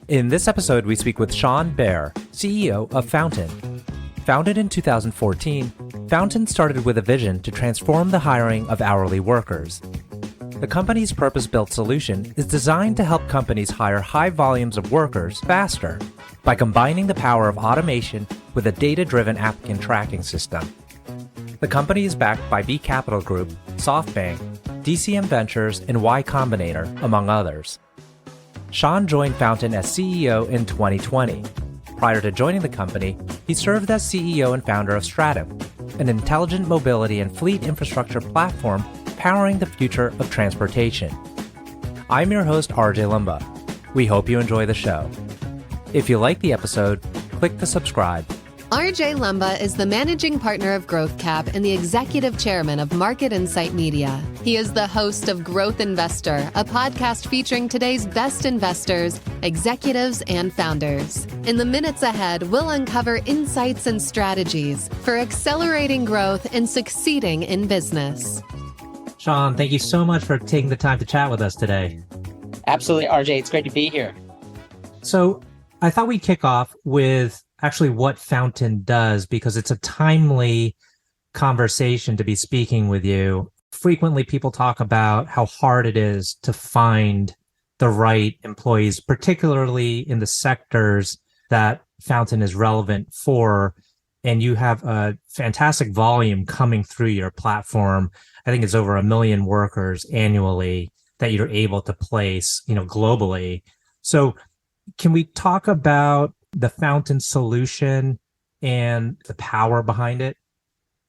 In this episode, we speak with Sean Behr, CEO of Fountain. Founded in 2014, Fountain started with a vision to transform the hiring of hourly workers. The company's purpose-built solution is designed to help companies hire high volumes of workers faster by combining the power of automation with a data-driven applicant tracking system. The company is backed by B Capital Group, Softbank, DCM Ventures, and Combinator, among others. Sean joined Fountain as CEO in 2020. Prior to joining the company, he served as CEO and founder of Stratim, an intelligent mobility and fleet infrastructure platform powering the future of transportation. I'm your host, RJ Lumba. We hope you enjoy the show. If you like the episode, click the subscribe. RJ Lumba is the managing partner of Growth Cap and the executive chairman of Market Insight Media. He is the host of Growth Investor, a podcast featuring today's best investors, executives, and founders. In the minutes ahead, we'll uncover insights and strategies for accelerating growth and succeeding in business. Sean, thank you so much for taking the time to chat with us today. Absolutely, RJ. It's great to be here. So I thought we'd kick off with actually what Fountain does, because it's a timely conversation to be speaking with you. Frequently, people talk about how hard it is to find the right employees, particularly in the sectors that Fountain is relevant for. And you have a fantastic volume coming through your platform. I think it's over 1 million workers annually that you're able to place, globally. So can we talk about the Fountain solution and the power behind it?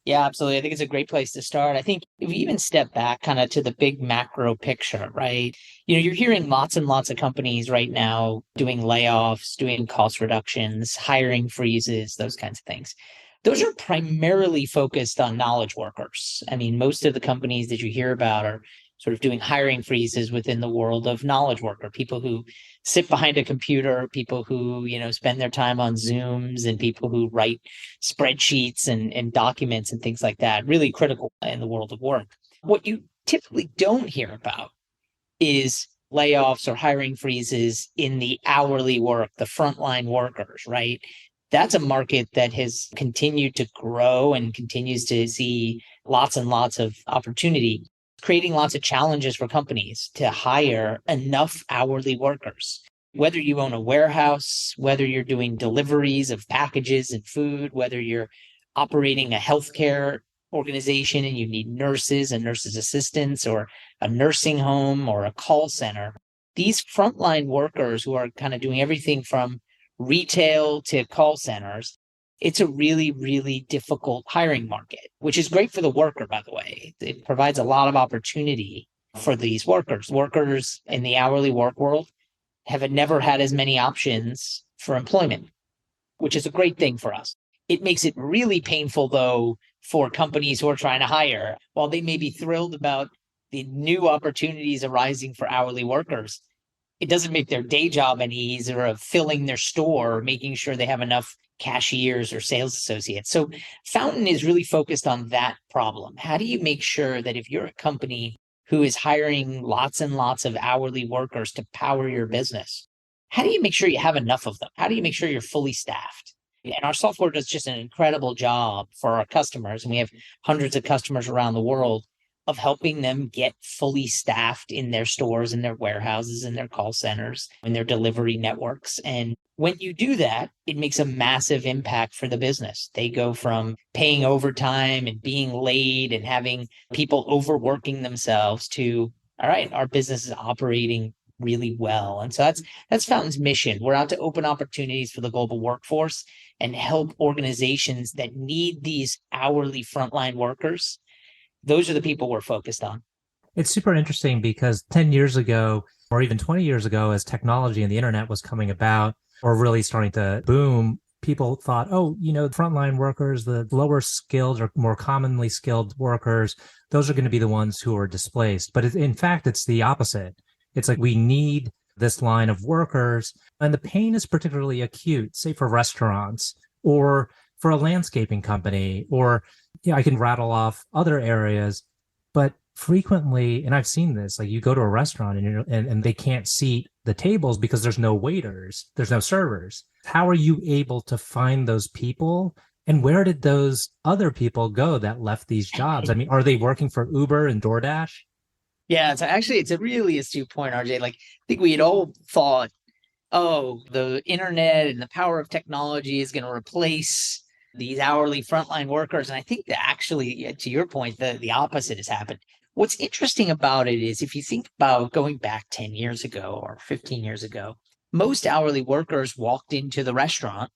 Yeah, absolutely. I think it's a great place to start. I think if you even step back kind of to the big macro picture, right? You're hearing lots and lots of companies right now doing layoffs, doing cost reductions, hiring freezes, those kinds of things. Those are primarily focused on knowledge workers. I mean, most of the companies that you hear about are sort of doing hiring freezes within the world of knowledge worker, people who sit behind a computer, people who, spend their time on Zooms, and people who write spreadsheets and documents and things like that, really critical in the world of work. What you typically don't hear about is layoffs or hiring freezes in the hourly work, the frontline workers, right? That's a market that has continued to grow and continues to see lots and lots of opportunity, creating lots of challenges for companies to hire enough hourly workers. Whether you own a warehouse, whether you're doing deliveries of packages and food, whether you're operating a healthcare organization and you need nurses and nurses assistants, or a nursing home or a call center, these frontline workers who are kind of doing everything from retail to call centers, it's a really, really difficult hiring market, which is great for the worker, by the way. It provides a lot of opportunity for these workers. Workers in the hourly work world have never had as many options for employment, which is a great thing for us. It makes it really painful, though, for companies who are trying to hire. While they may be thrilled about the new opportunities arising for hourly workers, it doesn't make their day job any easier of filling their store or making sure they have enough cashiers or sales associates. So Fountain is really focused on that problem. How do you make sure that if you're a company who is hiring lots and lots of hourly workers to power your business, how do you make sure you have enough of them? How do you make sure you're fully staffed? And our software does just an incredible job for our customers. And we have hundreds of customers around the world of helping them get fully staffed in their stores, in their warehouses, in their call centers, in their delivery networks. And when you do that, it makes a massive impact for the business. They go from paying overtime and being late and having people overworking themselves to, all right, our business is operating really well. And so that's Fountain's mission. We're out to open opportunities for the global workforce and help organizations that need these hourly frontline workers. Those are the people we're focused on. It's super interesting because 10 years ago, or even 20 years ago, as technology and the internet was coming about or really starting to boom, people thought, frontline workers, the lower skilled or more commonly skilled workers, those are going to be the ones who are displaced. But in fact, it's the opposite. It's like we need this line of workers, and the pain is particularly acute, say for restaurants or for a landscaping company, or I can rattle off other areas. But frequently, and I've seen this, like you go to a restaurant and they can't seat the tables because there's no waiters, there's no servers. How are you able to find those people? And where did those other people go that left these jobs? I mean, are they working for Uber and DoorDash? Yeah, it's a really astute point, RJ. Like, I think we had all thought, oh, the internet and the power of technology is going to replace these hourly frontline workers. And I think that actually, yeah, to your point, the opposite has happened. What's interesting about it is if you think about going back 10 years ago or 15 years ago, most hourly workers walked into the restaurant,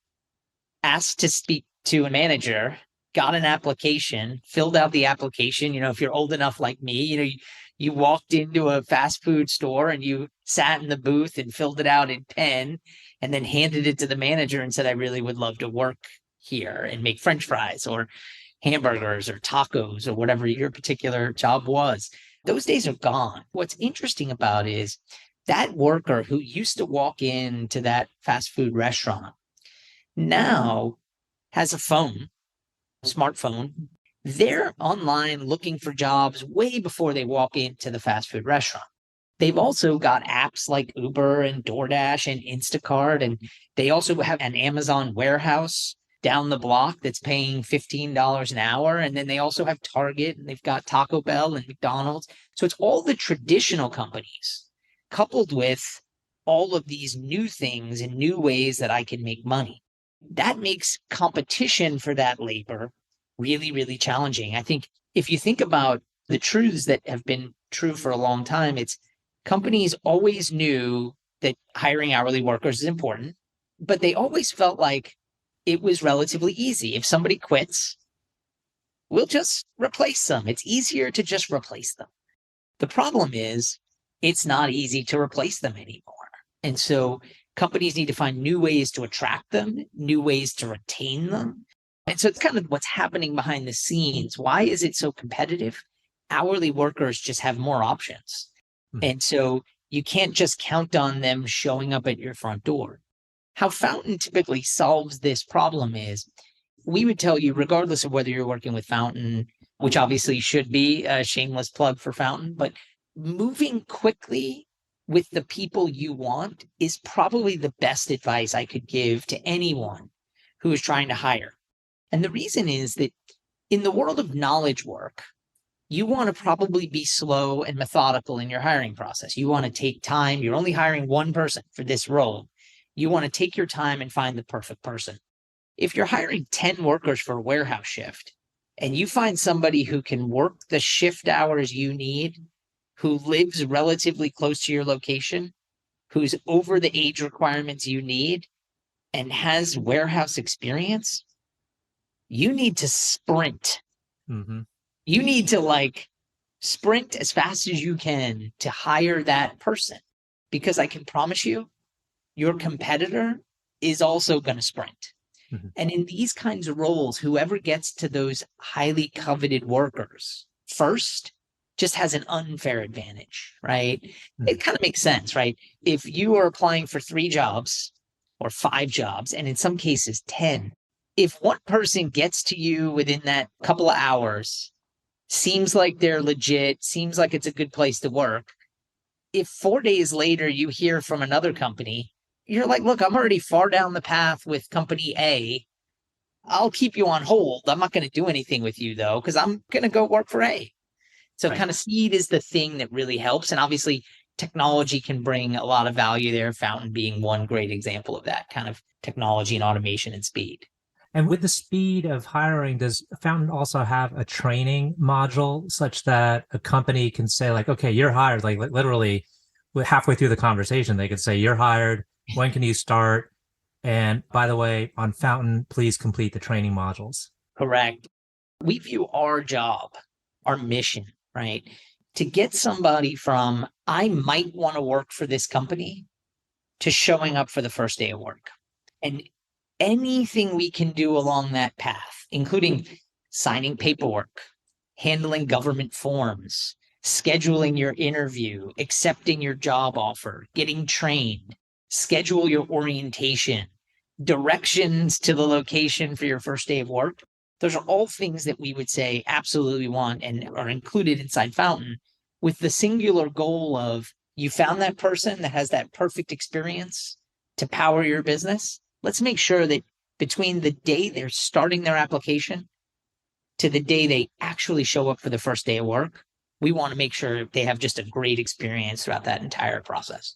asked to speak to a manager, got an application, filled out the application. If you're old enough like me, you walked into a fast food store and you sat in the booth and filled it out in pen and then handed it to the manager and said, I really would love to work here and make French fries or hamburgers or tacos or whatever your particular job was. Those days are gone. What's interesting about it is that worker who used to walk into that fast food restaurant now has a phone, smartphone. They're online looking for jobs way before they walk into the fast food restaurant. They've also got apps like Uber and DoorDash and Instacart, and they also have an Amazon warehouse down the block that's paying $15 an hour. And then they also have Target, and they've got Taco Bell and McDonald's. So it's all the traditional companies coupled with all of these new things and new ways that I can make money. That makes competition for that labor really, really challenging. I think if you think about the truths that have been true for a long time, it's companies always knew that hiring hourly workers is important, but they always felt like it was relatively easy. If somebody quits, we'll just replace them. It's easier to just replace them. The problem is it's not easy to replace them anymore. And so companies need to find new ways to attract them, new ways to retain them. And so it's kind of what's happening behind the scenes. Why is it so competitive? Hourly workers just have more options. And so you can't just count on them showing up at your front door. How Fountain typically solves this problem is we would tell you, regardless of whether you're working with Fountain, which obviously should be a shameless plug for Fountain, but moving quickly with the people you want is probably the best advice I could give to anyone who is trying to hire. And the reason is that in the world of knowledge work, you want to probably be slow and methodical in your hiring process. You want to take time. You're only hiring one person for this role. You want to take your time and find the perfect person. If you're hiring 10 workers for a warehouse shift and you find somebody who can work the shift hours you need, who lives relatively close to your location, who's over the age requirements you need, and has warehouse experience, you need to sprint. Mm-hmm. You need to sprint as fast as you can to hire that person, because I can promise you, your competitor is also going to sprint. Mm-hmm. And in these kinds of roles, whoever gets to those highly coveted workers first just has an unfair advantage, right? Mm-hmm. It kind of makes sense, right? If you are applying for 3 jobs or 5 jobs, and in some cases 10, if one person gets to you within that couple of hours, seems like they're legit, seems like it's a good place to work, if 4 days later you hear from another company, you're like, look, I'm already far down the path with company A. I'll keep you on hold. I'm not going to do anything with you, though, because I'm going to go work for A. So right. Kind of speed is the thing that really helps. And obviously, technology can bring a lot of value there, Fountain being one great example of that kind of technology and automation and speed. And with the speed of hiring, does Fountain also have a training module such that a company can say, like, okay, you're hired, like literally halfway through the conversation, they could say, you're hired. When can you start? And by the way, on Fountain, please complete the training modules. Correct. We view our job, our mission, right, to get somebody from, I might want to work for this company, to showing up for the first day of work. And anything we can do along that path, including signing paperwork, handling government forms, scheduling your interview, accepting your job offer, getting trained, schedule your orientation, directions to the location for your first day of work. Those are all things that we would say absolutely want and are included inside Fountain, with the singular goal of you found that person that has that perfect experience to power your business. Let's make sure that between the day they're starting their application to the day they actually show up for the first day of work, we want to make sure they have just a great experience throughout that entire process.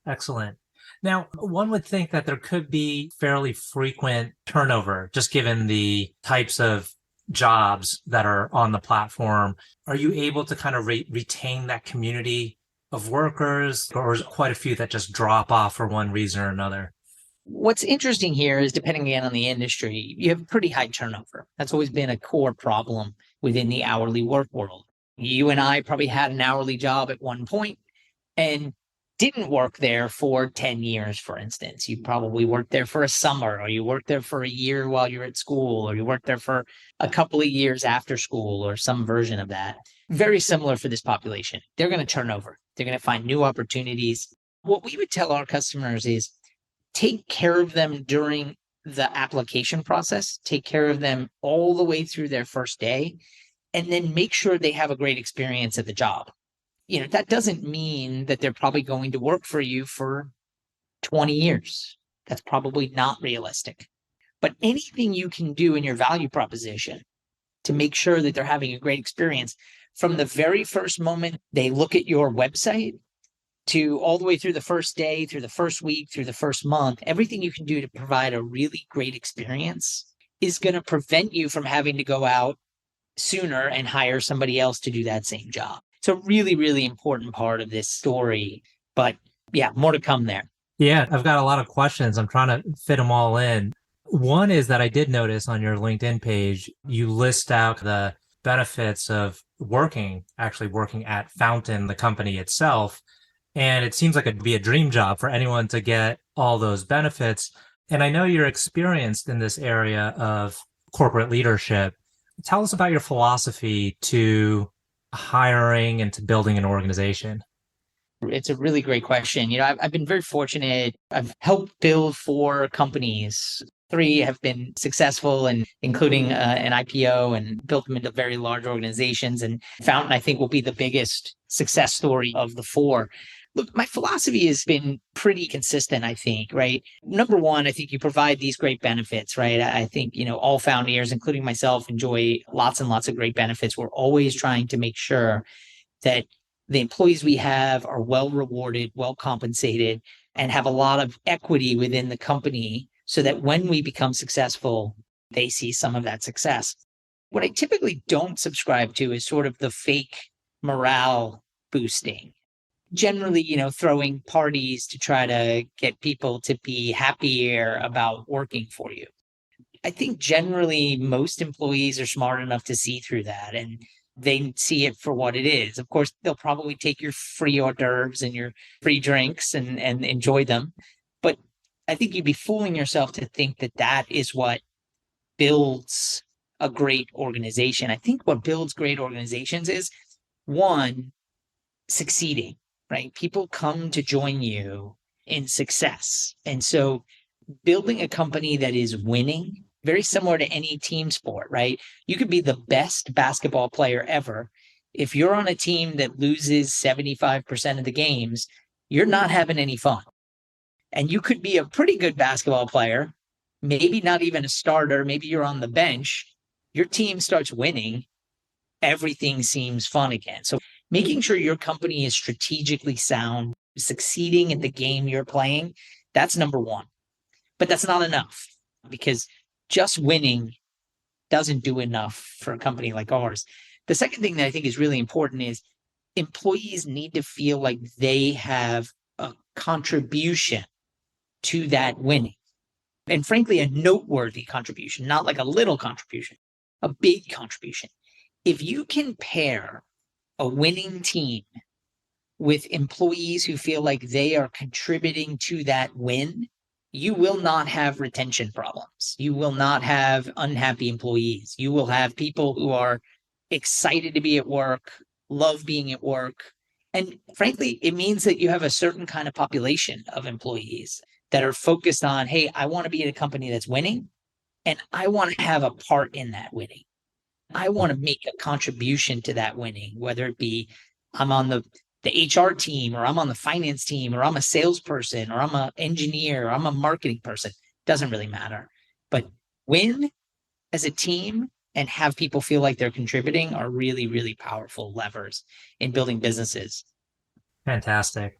Excellent. Now, one would think that there could be fairly frequent turnover, just given the types of jobs that are on the platform. Are you able to kind of retain that community of workers, or is it quite a few that just drop off for one reason or another? What's interesting here is, depending again on the industry, you have pretty high turnover. That's always been a core problem within the hourly work world. You and I probably had an hourly job at one point and didn't work there for 10 years, for instance. You probably worked there for a summer, or you worked there for a year while you're at school, or you worked there for a couple of years after school, or some version of that. Very similar for this population. They're going to turn over. They're going to find new opportunities. What we would tell our customers is take care of them during the application process, take care of them all the way through their first day, and then make sure they have a great experience at the job. That doesn't mean that they're probably going to work for you for 20 years. That's probably not realistic. But anything you can do in your value proposition to make sure that they're having a great experience from the very first moment they look at your website to all the way through the first day, through the first week, through the first month, everything you can do to provide a really great experience is going to prevent you from having to go out sooner and hire somebody else to do that same job. It's a really, really important part of this story. But yeah, more to come there. Yeah, I've got a lot of questions. I'm trying to fit them all in. One is that I did notice on your LinkedIn page, you list out the benefits of actually working at Fountain, the company itself. And it seems like it'd be a dream job for anyone to get all those benefits. And I know you're experienced in this area of corporate leadership. Tell us about your philosophy to hiring and to building an organization. It's a really great question. I've been very fortunate. I've helped build 4 companies. 3 have been successful, and including an IPO, and built them into very large organizations. And Fountain, I think, will be the biggest success story of the 4. Look, my philosophy has been pretty consistent, I think, right? Number one, I think you provide these great benefits, right? I think, all founders, including myself, enjoy lots and lots of great benefits. We're always trying to make sure that the employees we have are well rewarded, well compensated, and have a lot of equity within the company so that when we become successful, they see some of that success. What I typically don't subscribe to is sort of the fake morale boosting. Generally, throwing parties to try to get people to be happier about working for you. I think generally most employees are smart enough to see through that, and they see it for what it is. Of course, they'll probably take your free hors d'oeuvres and your free drinks and enjoy them. But I think you'd be fooling yourself to think that that is what builds a great organization. I think what builds great organizations is, one, succeeding, right? People come to join you in success. And so building a company that is winning, very similar to any team sport, right? You could be the best basketball player ever. If you're on a team that loses 75% of the games, you're not having any fun. And you could be a pretty good basketball player, maybe not even a starter, maybe you're on the bench. Your team starts winning, everything seems fun again. So making sure your company is strategically sound, succeeding in the game you're playing, that's number one. But that's not enough, because just winning doesn't do enough for a company like ours. The second thing that I think is really important is employees need to feel like they have a contribution to that winning. And frankly, a noteworthy contribution, not like a little contribution, a big contribution. If you can pair a winning team with employees who feel like they are contributing to that win, you will not have retention problems. You will not have unhappy employees. You will have people who are excited to be at work, love being at work. And frankly, it means that you have a certain kind of population of employees that are focused on, hey, I want to be at a company that's winning, And I want to have a part in that winning. I want to make a contribution to that winning, whether it be I'm on the HR team, or I'm on the finance team, or I'm a salesperson, or I'm an engineer, or I'm a marketing person. Doesn't really matter. But win as a team and have people feel like they're contributing are really, really powerful levers in building businesses. Fantastic.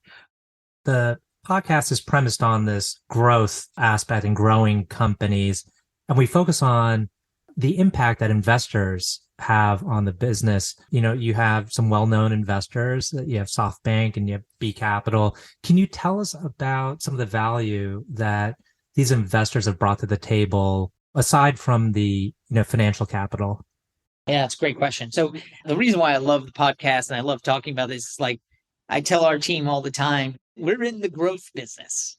The podcast is premised on this growth aspect and growing companies. And we focus on the impact that investors have on the business. You know, you have some well-known investors. You have Softbank and you have B Capital. Can you tell us about some of the value that these investors have brought to the table aside from the financial capital? Yeah, it's a great question. So the reason why I love the podcast and I love talking about this is, like, I tell our team all the time, we're in the growth business.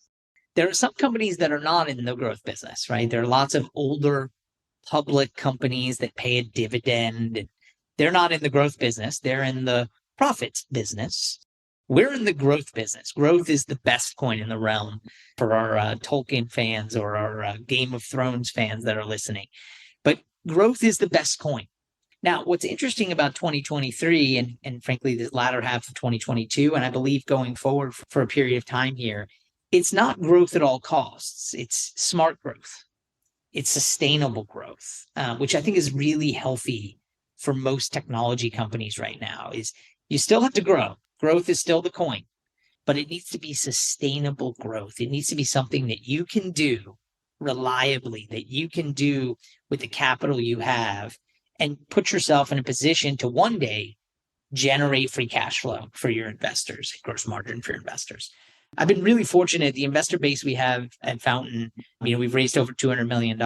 There are some companies that are not in the growth business, right? There are lots of older public companies that pay a dividend, and they're not in the growth business. They're in the profits business. We're in the growth business. Growth is the best coin in the realm for our Tolkien fans or our Game of Thrones fans that are listening. But growth is the best coin. Now, what's interesting about 2023 and frankly, the latter half of 2022, and I believe going forward for a period of time here, it's not growth at all costs. It's smart growth. It's sustainable growth, which I think is really healthy for most technology companies right now. Is you still have to grow. Growth is still the coin, but it needs to be sustainable growth. It needs to be something that you can do reliably, that you can do with the capital you have, and put yourself in a position to one day generate free cash flow for your investors, gross margin for your investors. I've been really fortunate. The investor base we have at Fountain, we've raised over $200 million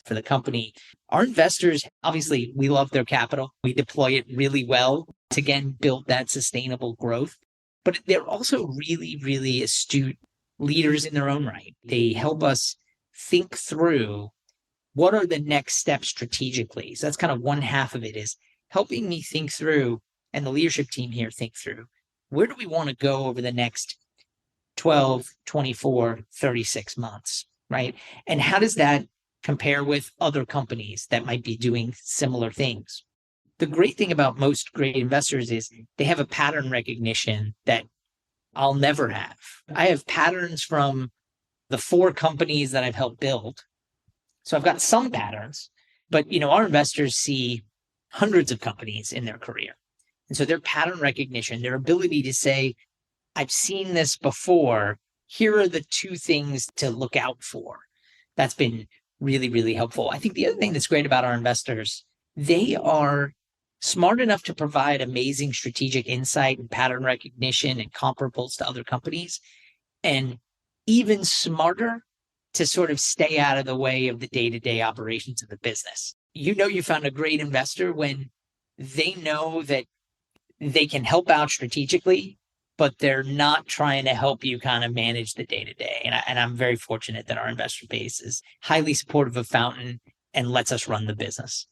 for the company. Our investors, obviously, we love their capital. We deploy it really well to, again, build that sustainable growth. But they're also really, really astute leaders in their own right. They help us think through what are the next steps strategically. So that's kind of one half of it, is helping me think through, and the leadership team here think through, where do we want to go over the next 12, 24, 36 months, right? And how does that compare with other companies that might be doing similar things? The great thing about most great investors is they have a pattern recognition that I'll never have. I have patterns from the 4 companies that I've helped build. So I've got some patterns, but our investors see hundreds of companies in their career. And so their pattern recognition, their ability to say, I've seen this before, here are the 2 things to look out for. That's been really, really helpful. I think the other thing that's great about our investors, they are smart enough to provide amazing strategic insight and pattern recognition and comparables to other companies, and even smarter to sort of stay out of the way of the day-to-day operations of the business. You found a great investor when they know that they can help out strategically, but they're not trying to help you kind of manage the day-to-day. And I'm very fortunate that our investor base is highly supportive of Fountain and lets us run the business.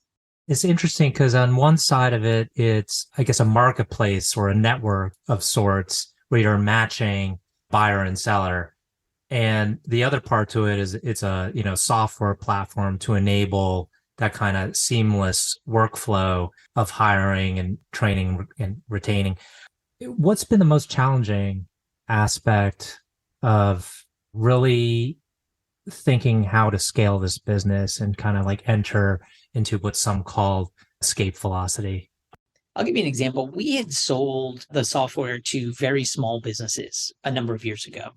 It's interesting because on one side of it, it's, I guess, a marketplace or a network of sorts where you're matching buyer and seller. And the other part to it is it's a software platform to enable that kind of seamless workflow of hiring and training and retaining. What's been the most challenging aspect of really thinking how to scale this business and kind of like enter into what some call escape velocity? I'll give you an example. We had sold the software to very small businesses a number of years ago,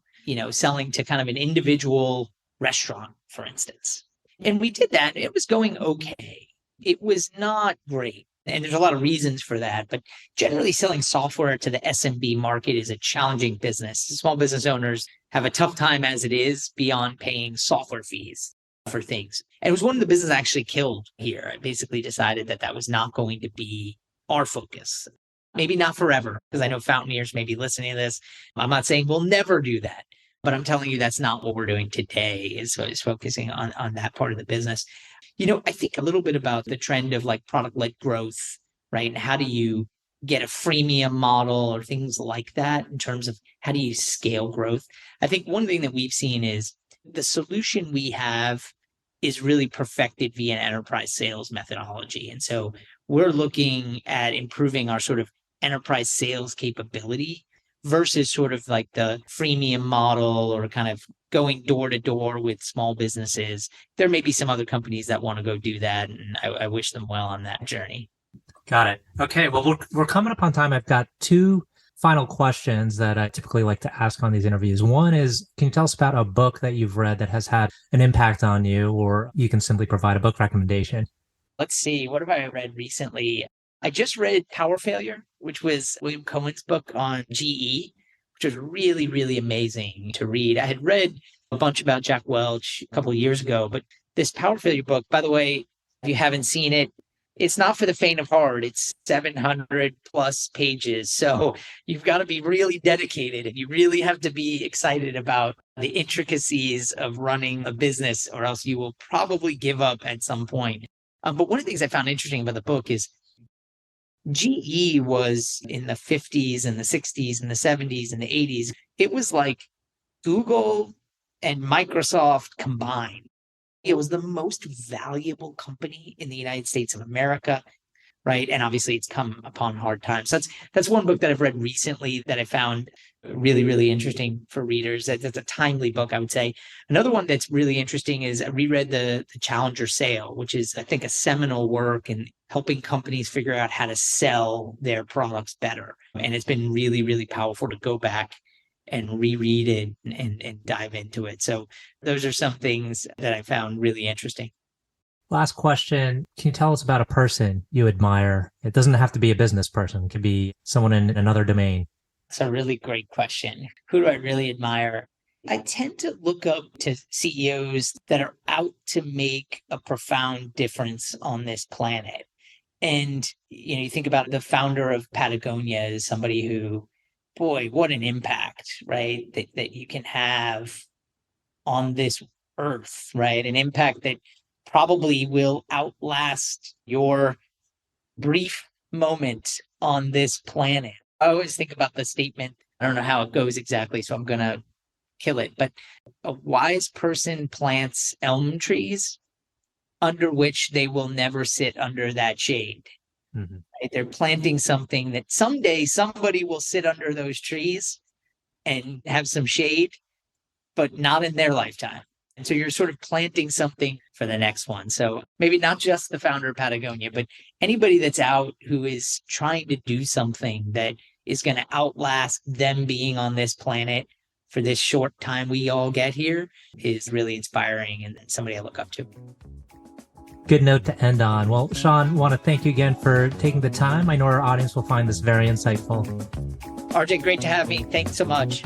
selling to kind of an individual restaurant, for instance. And we did that. It was going okay. It was not great. And there's a lot of reasons for that. But generally, selling software to the SMB market is a challenging business. Small business owners have a tough time as it is beyond paying software fees for things. And it was one of the businesses I actually killed here. I basically decided that was not going to be our focus. Maybe not forever, because I know Fountaineers may be listening to this. I'm not saying we'll never do that, but I'm telling you that's not what we're doing today, is focusing on that part of the business. I think a little bit about the trend of like product-led growth, right? And how do you get a freemium model or things like that in terms of how do you scale growth? I think one thing that we've seen is the solution we have is really perfected via an enterprise sales methodology. And so we're looking at improving our sort of enterprise sales capability versus sort of like the freemium model or kind of going door to door with small businesses. There may be some other companies that want to go do that, and I wish them well on that journey. Got it. Okay. Well, we're coming up on time. I've got two final questions that I typically like to ask on these interviews. One is, can you tell us about a book that you've read that has had an impact on you, or you can simply provide a book recommendation? Let's see. What have I read recently? I just read Power Failure, which was William Cohen's book on GE, which was really, really amazing to read. I had read a bunch about Jack Welch a couple of years ago, but this Power Failure book, by the way, if you haven't seen it, it's not for the faint of heart. It's 700 plus pages. So you've got to be really dedicated, and you really have to be excited about the intricacies of running a business, or else you will probably give up at some point. But one of the things I found interesting about the book is GE was in the 50s and the 60s and the 70s and the 80s. It was like Google and Microsoft combined. It was the most valuable company in the United States of America, right? And obviously it's come upon hard times. That's one book that I've read recently that I found really, really interesting for readers. That's a timely book, I would say. Another one that's really interesting is I reread the Challenger Sale, which is, I think, a seminal work in helping companies figure out how to sell their products better. And it's been really, really powerful to go back and reread it and dive into it. So those are some things that I found really interesting. Last question. Can you tell us about a person you admire? It doesn't have to be a business person. It could be someone in another domain. That's a really great question. Who do I really admire? I tend to look up to CEOs that are out to make a profound difference on this planet. And, you think about the founder of Patagonia as somebody who, boy, what an impact, right? That you can have on this earth, right? An impact that probably will outlast your brief moment on this planet. I always think about the statement, I don't know how it goes exactly, so I'm going to kill it, but a wise person plants elm trees under which they will never sit under that shade. Mm-hmm. Right? They're planting something that someday somebody will sit under those trees and have some shade, but not in their lifetime. And so you're sort of planting something for the next one. So maybe not just the founder of Patagonia, but anybody that's out who is trying to do something that is going to outlast them being on this planet for this short time we all get here is really inspiring and somebody I look up to. Good note to end on. Well, Sean, want to thank you again for taking the time. I know our audience will find this very insightful. RJ, great to have me. Thanks so much.